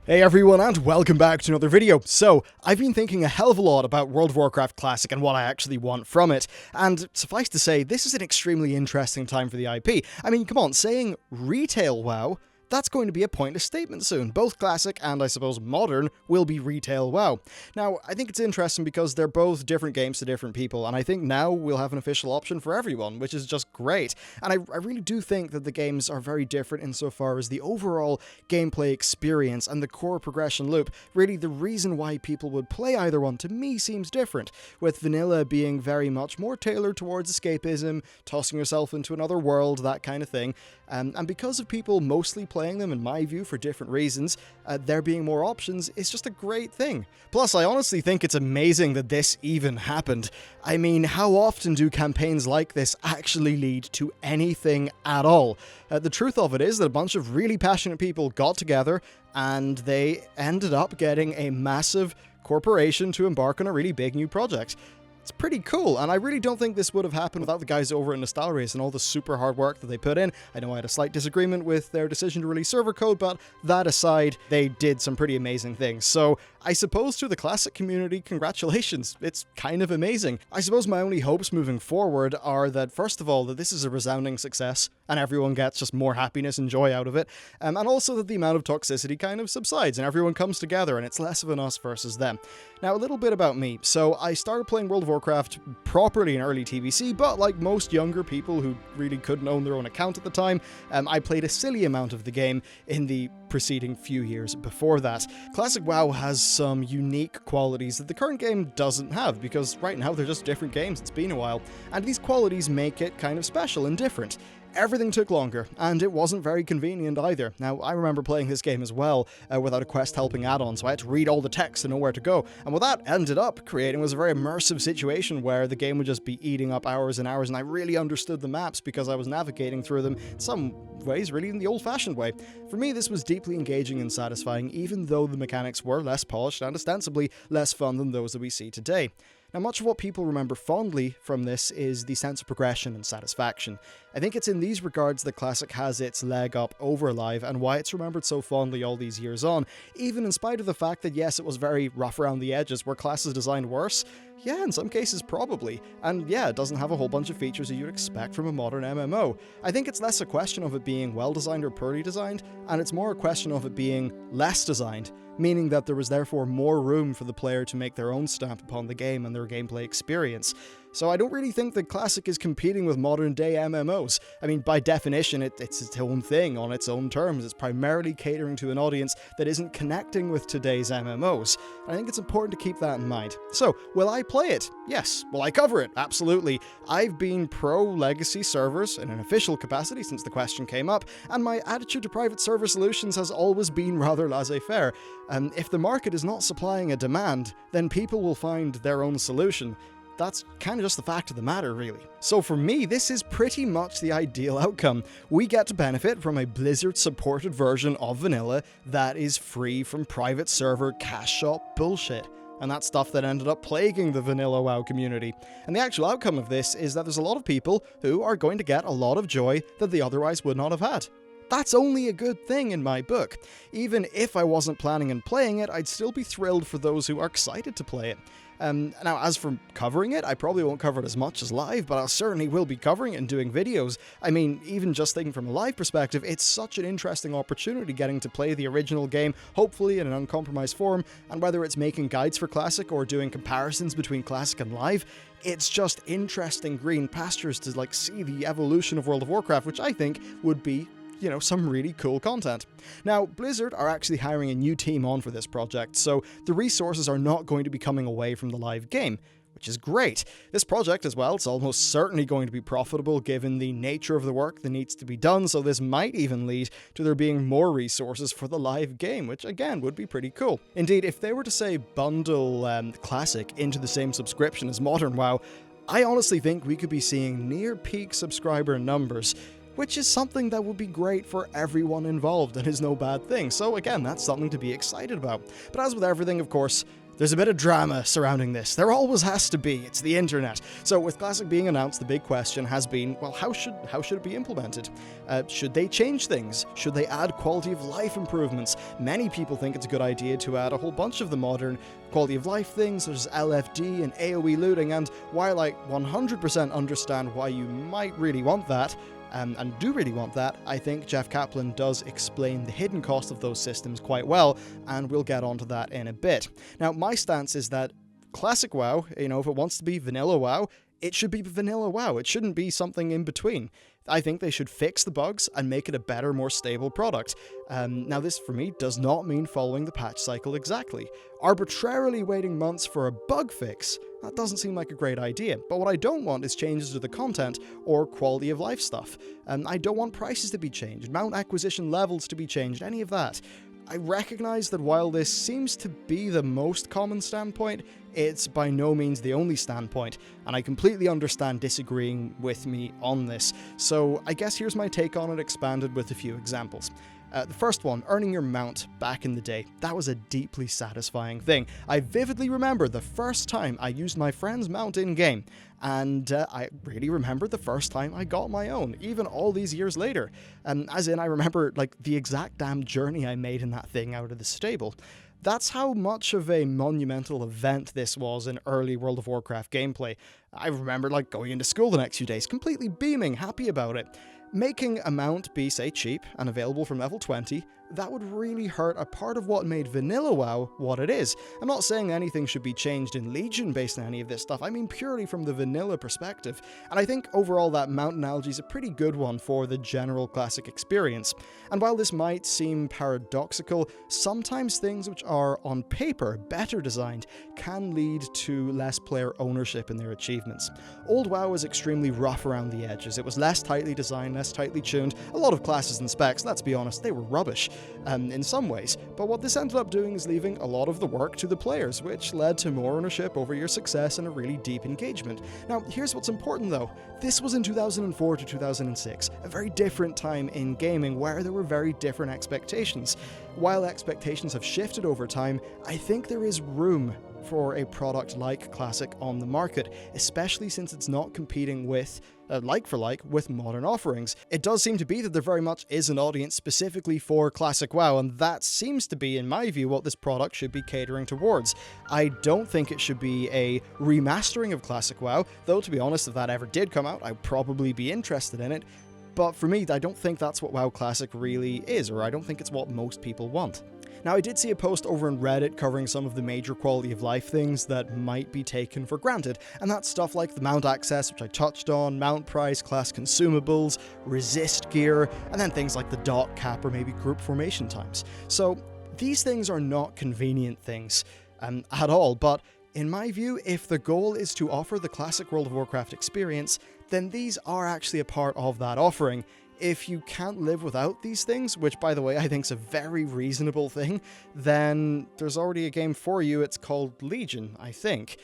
Hey everyone, and welcome back to another video. So, I've been thinking a hell of a lot about World of Warcraft Classic and what I actually want from it, and suffice to say, this is an extremely interesting time for the IP. I mean, come on, saying retail WoW? That's going to be a pointless statement soon. Both Classic and, I suppose, Modern will be retail WoW. Now, I think it's interesting because they're both different games to different people, and I think now we'll have an official option for everyone, which is just great. And I really do think that the games are very different insofar as the overall gameplay experience and the core progression loop. Really, the reason why people would play either one, to me, seems different, with vanilla being very much more tailored towards escapism, tossing yourself into another world, that kind of thing. And because of people mostly playing them, in my view, for different reasons, there being more options is just a great thing. Plus, I honestly think it's amazing that this even happened. I mean, how often do campaigns like this actually lead to anything at all? The truth of it is that a bunch of really passionate people got together and they ended up getting a massive corporation to embark on a really big new project. It's pretty cool, and I really don't think this would have happened without the guys over at Nostalrace and all the super hard work that they put in. I know I had a slight disagreement with their decision to release server code, but that aside, they did some pretty amazing things. So, I suppose to the Classic community, congratulations. It's kind of amazing. I suppose my only hopes moving forward are that, first of all, that this is a resounding success, and everyone gets just more happiness and joy out of it, and also that the amount of toxicity kind of subsides, and everyone comes together, and it's less of an us versus them. Now, a little bit about me. So, I started playing World of Warcraft properly in early TVC, but like most younger people who really couldn't own their own account at the time, I played a silly amount of the game in the preceding few years before that. Classic WoW has some unique qualities that the current game doesn't have, because right now they're just different games, it's been a while, and these qualities make it kind of special and different. Everything took longer, and it wasn't very convenient either. Now, I remember playing this game as well without a quest helping add-on, so I had to read all the text to know where to go, and what that ended up creating was a very immersive situation where the game would just be eating up hours and hours, and I really understood the maps because I was navigating through them in some ways really in the old-fashioned way. For me, this was deeply engaging and satisfying, even though the mechanics were less polished and ostensibly less fun than those that we see today. Now, much of what people remember fondly from this is the sense of progression and satisfaction. I think it's in these regards that Classic has its leg up over Live and why it's remembered so fondly all these years on, even in spite of the fact that yes, it was very rough around the edges. Were classes designed worse? Yeah, in some cases probably. And yeah, it doesn't have a whole bunch of features that you'd expect from a modern MMO. I think it's less a question of it being well designed or poorly designed, and it's more a question of it being less designed, meaning that there was therefore more room for the player to make their own stamp upon the game and their gameplay experience. So I don't really think that Classic is competing with modern day MMOs. I mean, by definition, it's its own thing on its own terms. It's primarily catering to an audience that isn't connecting with today's MMOs. I think it's important to keep that in mind. So, will I play it? Yes. Will I cover it? Absolutely. I've been pro-legacy servers in an official capacity since the question came up, and my attitude to private server solutions has always been rather laissez-faire. If the market is not supplying a demand, then people will find their own solution. That's kind of just the fact of the matter, really. So for me, this is pretty much the ideal outcome. We get to benefit from a Blizzard-supported version of vanilla that is free from private server cash shop bullshit, and that's stuff that ended up plaguing the vanilla WoW community. And the actual outcome of this is that there's a lot of people who are going to get a lot of joy that they otherwise would not have had. That's only a good thing in my book. Even if I wasn't planning on playing it, I'd still be thrilled for those who are excited to play it. Now, as for covering it, I probably won't cover it as much as live, but I certainly will be covering it and doing videos. I mean, even just thinking from a live perspective, it's such an interesting opportunity getting to play the original game, hopefully in an uncompromised form, and whether it's making guides for Classic or doing comparisons between Classic and live, it's just interesting green pastures to see the evolution of World of Warcraft, which I think would be some really cool content. Now, Blizzard are actually hiring a new team on for this project, so the resources are not going to be coming away from the live game, which is great. This project as well, it's almost certainly going to be profitable given the nature of the work that needs to be done, so this might even lead to there being more resources for the live game, which again would be pretty cool. Indeed, if they were to say bundle Classic into the same subscription as Modern WoW, I honestly think we could be seeing near peak subscriber numbers, which is something that would be great for everyone involved and is no bad thing. So again, that's something to be excited about. But as with everything, of course, There's a bit of drama surrounding this. There always has to be. It's the internet. So with Classic being announced, the big question has been, well, how should it be implemented? Should they change things? Should they add quality of life improvements? Many people think it's a good idea to add a whole bunch of the modern quality of life things, such as LFD and AoE looting, and while I 100% understand why you might really want that, and do really want that, I think Jeff Kaplan does explain the hidden cost of those systems quite well, and we'll get onto that in a bit. Now, my stance is that Classic WoW, if it wants to be vanilla WoW, it should be vanilla WoW. It shouldn't be something in between. I think they should fix the bugs and make it a better, more stable product. Now this, for me, does not mean following the patch cycle exactly. Arbitrarily waiting months for a bug fix, that doesn't seem like a great idea. But what I don't want is changes to the content or quality of life stuff. I don't want prices to be changed, mount acquisition levels to be changed, any of that. I recognize that while this seems to be the most common standpoint, it's by no means the only standpoint, and I completely understand disagreeing with me on this. So I guess here's my take on it expanded with a few examples. The first one, earning your mount back in the day. That was a deeply satisfying thing. I vividly remember the first time I used my friend's mount in-game, and I really remember the first time I got my own, even all these years later. As in, I remember the exact damn journey I made in that thing out of the stable. That's how much of a monumental event this was in early World of Warcraft gameplay. I remember going into school the next few days, completely beaming, happy about it. Making a mount be, say, cheap and available from level 20, that would really hurt a part of what made vanilla WoW what it is. I'm not saying anything should be changed in Legion based on any of this stuff, I mean purely from the vanilla perspective, and I think overall that mount analogy is a pretty good one for the general Classic experience. And while this might seem paradoxical, sometimes things which are on paper better designed can lead to less player ownership in their achievements. Old WoW was extremely rough around the edges. It was less tightly designed, less tightly tuned. A lot of classes and specs, let's be honest, they were rubbish in some ways, but what this ended up doing is leaving a lot of the work to the players, which led to more ownership over your success and a really deep engagement. Now, here's what's important though. This was in 2004 to 2006, a very different time in gaming where there were very different expectations. While expectations have shifted over time, I think there is room for a product like Classic on the market, especially since it's not competing with like for like with modern offerings. It does seem to be that there very much is an audience specifically for Classic WoW, and that seems to be, in my view, what this product should be catering towards. I don't think it should be a remastering of Classic WoW, though to be honest, if that ever did come out, I'd probably be interested in it. But for me, I don't think that's what WoW Classic really is, or I don't think it's what most people want. Now, I did see a post over on Reddit covering some of the major quality of life things that might be taken for granted, and that's stuff like the mount access, which I touched on, mount price, class consumables, resist gear, and then things like the dot cap or maybe group formation times. So these things are not convenient things at all, but in my view, if the goal is to offer the classic World of Warcraft experience, then these are actually a part of that offering. If you can't live without these things, which by the way I think is a very reasonable thing, then there's already a game for you. It's called Legion, I think.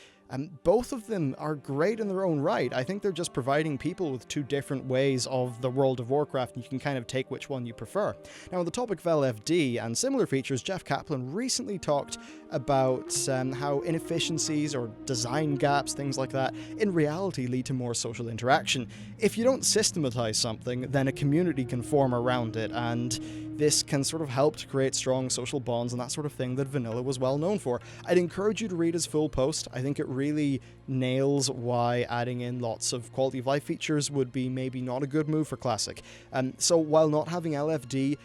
Both of them are great in their own right. I think they're just providing people with two different ways of the World of Warcraft, and you can kind of take which one you prefer. Now, on the topic of LFD and similar features, Jeff Kaplan recently talked about how inefficiencies or design gaps, things like that, in reality lead to more social interaction. If you don't systematize something, then a community can form around it, and this can sort of help to create strong social bonds and that sort of thing that vanilla was well known for. I'd encourage you to read his full post. I think it really nails why adding in lots of quality of life features would be maybe not a good move for Classic. So while not having LFD,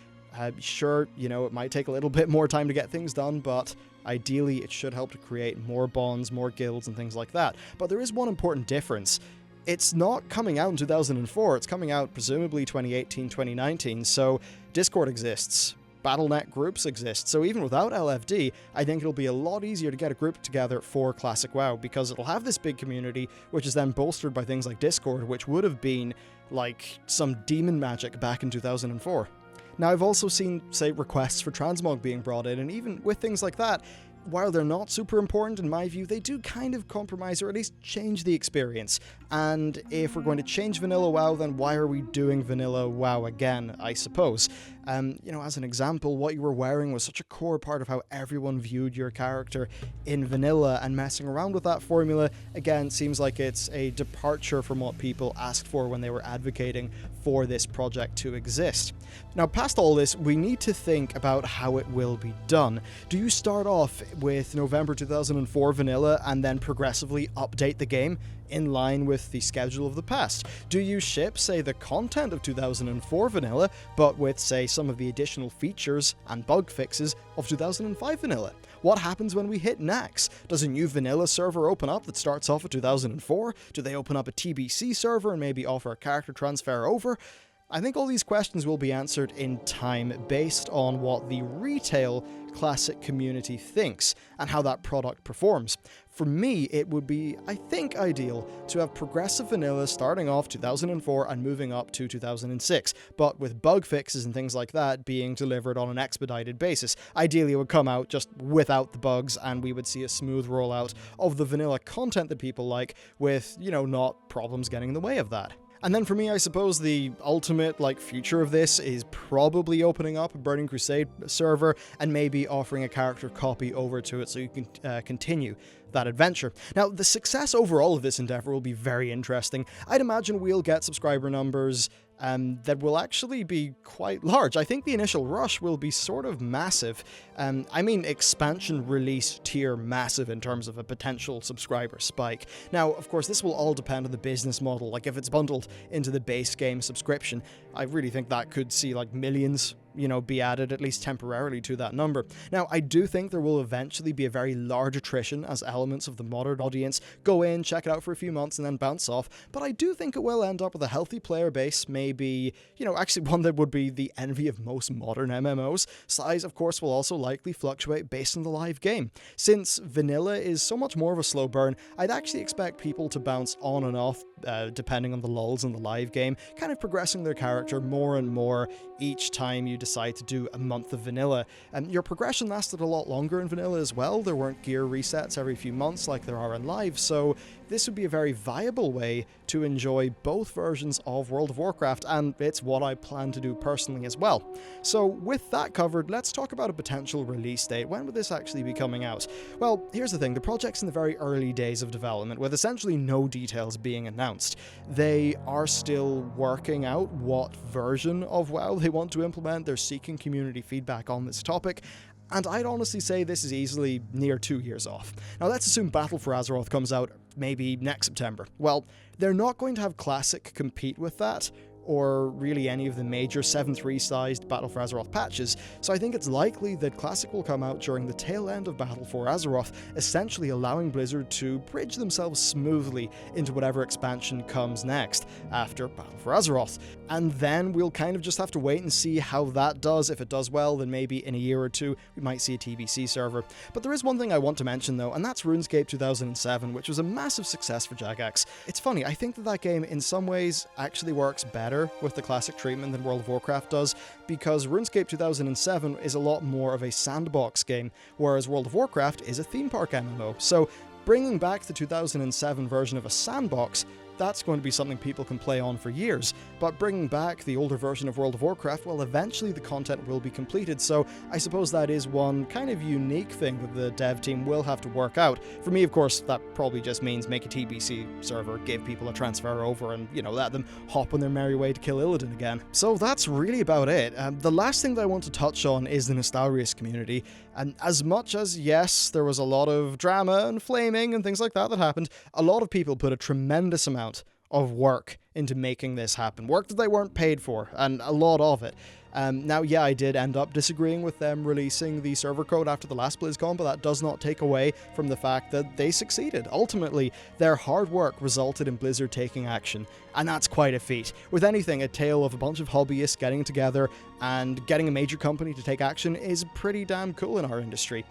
sure, it might take a little bit more time to get things done, but ideally it should help to create more bonds, more guilds and things like that. But there is one important difference. It's not coming out in 2004, it's coming out presumably 2018, 2019, so Discord exists, Battle.net groups exist, so even without LFD, I think it'll be a lot easier to get a group together for Classic WoW, because it'll have this big community, which is then bolstered by things like Discord, which would have been like some demon magic back in 2004. Now, I've also seen, say, requests for transmog being brought in, and even with things like that, while they're not super important in my view, they do kind of compromise or at least change the experience. And if we're going to change vanilla WoW, then why are we doing vanilla WoW again, I suppose? As an example, what you were wearing was such a core part of how everyone viewed your character in vanilla, and messing around with that formula, again, seems like it's a departure from what people asked for when they were advocating for this project to exist. Now, past all this, we need to think about how it will be done. Do you start off with November 2004 vanilla and then progressively update the game in line with the schedule of the past? Do you ship, say, the content of 2004 vanilla, but with, say, some of the additional features and bug fixes of 2005 vanilla? What happens when we hit next? Does a new vanilla server open up that starts off at 2004? Do they open up a TBC server and maybe offer a character transfer over? I think all these questions will be answered in time based on what the retail classic community thinks and how that product performs. For me, it would be, I think, ideal to have progressive vanilla starting off 2004 and moving up to 2006, but with bug fixes and things like that being delivered on an expedited basis. Ideally, it would come out just without the bugs, and we would see a smooth rollout of the vanilla content that people like, with, not problems getting in the way of that. And then for me, I suppose the ultimate future of this is probably opening up a Burning Crusade server and maybe offering a character copy over to it so you can continue that adventure. Now, the success overall of this endeavor will be very interesting. I'd imagine we'll get subscriber numbers that will actually be quite large. I think the initial rush will be sort of massive. Expansion release tier massive in terms of a potential subscriber spike. Now, of course, this will all depend on the business model. If it's bundled into the base game subscription, I really think that could see millions be added at least temporarily to that number. Now, I do think there will eventually be a very large attrition as elements of the modern audience go in, check it out for a few months, and then bounce off, but I do think it will end up with a healthy player base, maybe, actually one that would be the envy of most modern MMOs. Size, of course, will also likely fluctuate based on the live game. Since vanilla is so much more of a slow burn, I'd actually expect people to bounce on and off, depending on the lulls in the live game, kind of progressing their character more and more each time you decide to do a month of vanilla. And your progression lasted a lot longer in vanilla as well. There weren't gear resets every few months like there are in live, so this would be a very viable way to enjoy both versions of World of Warcraft, and it's what I plan to do personally as well. So with that covered, let's talk about a potential release date. When would this actually be coming out? Well, here's the thing, the project's in the very early days of development, with essentially no details being announced. They are still working out what version of WoW they want to implement. They're seeking community feedback on this topic, and I'd honestly say this is easily near 2 years off. Now, let's assume Battle for Azeroth comes out maybe next September. Well, they're not going to have Classic compete with that, or really any of the major 7.3 sized Battle for Azeroth patches, so I think it's likely that Classic will come out during the tail end of Battle for Azeroth, essentially allowing Blizzard to bridge themselves smoothly into whatever expansion comes next after Battle for Azeroth. And then we'll kind of just have to wait and see how that does. If it does well, then maybe in a year or two we might see a TBC server. But there is one thing I want to mention though, and that's RuneScape 2007, which was a massive success for Jagex. It's funny, I think that game in some ways actually works better with the classic treatment than World of Warcraft does, because RuneScape 2007 is a lot more of a sandbox game, whereas World of Warcraft is a theme park MMO. So bringing back the 2007 version of a sandbox, that's going to be something people can play on for years. But bringing back the older version of World of Warcraft, well, eventually the content will be completed, so I suppose that is one kind of unique thing that the dev team will have to work out. For me, of course, that probably just means make a TBC server, give people a transfer over, and, let them hop on their merry way to kill Illidan again. So that's really about it. The last thing that I want to touch on is the Nostalrius community, and as much as, yes, there was a lot of drama and flaming and things like that happened, a lot of people put a tremendous amount of work into making this happen. Work that they weren't paid for, and a lot of it. Now, yeah, I did end up disagreeing with them releasing the server code after the last BlizzCon, but that does not take away from the fact that they succeeded. Ultimately, their hard work resulted in Blizzard taking action, and that's quite a feat. With anything, a tale of a bunch of hobbyists getting together and getting a major company to take action is pretty damn cool in our industry.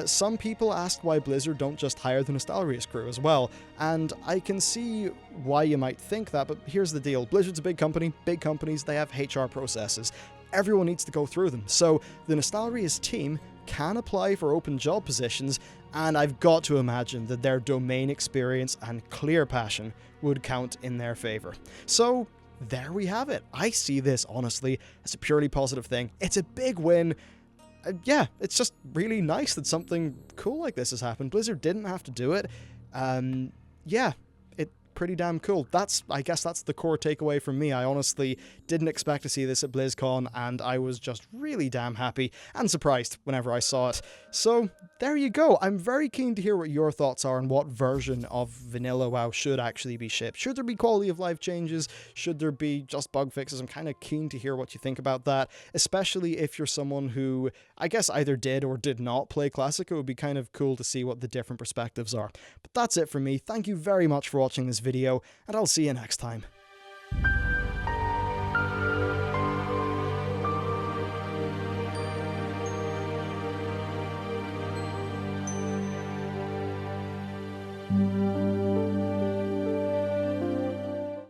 Some people asked why Blizzard don't just hire the Nostalrius crew as well, and I can see why you might think that, but here's the deal. Blizzard's a big company, big companies, they have HR processes. Everyone needs to go through them, so the Nostalrius team can apply for open job positions, and I've got to imagine that their domain experience and clear passion would count in their favor. So there we have it. I see this, honestly, as a purely positive thing. It's a big win. Yeah, it's just really nice that something cool like this has happened. Blizzard didn't have to do it. Yeah, pretty damn cool. I guess that's the core takeaway from me. I honestly didn't expect to see this at BlizzCon, and I was just really damn happy and surprised whenever I saw it. So there you go. I'm very keen to hear what your thoughts are on what version of vanilla WoW should actually be shipped. Should there be quality of life changes? Should there be just bug fixes? I'm kind of keen to hear what you think about that, especially if you're someone who, I guess, either did or did not play Classic. It would be kind of cool to see what the different perspectives are. But that's it from me. Thank you very much for watching this video, and I'll see you next time.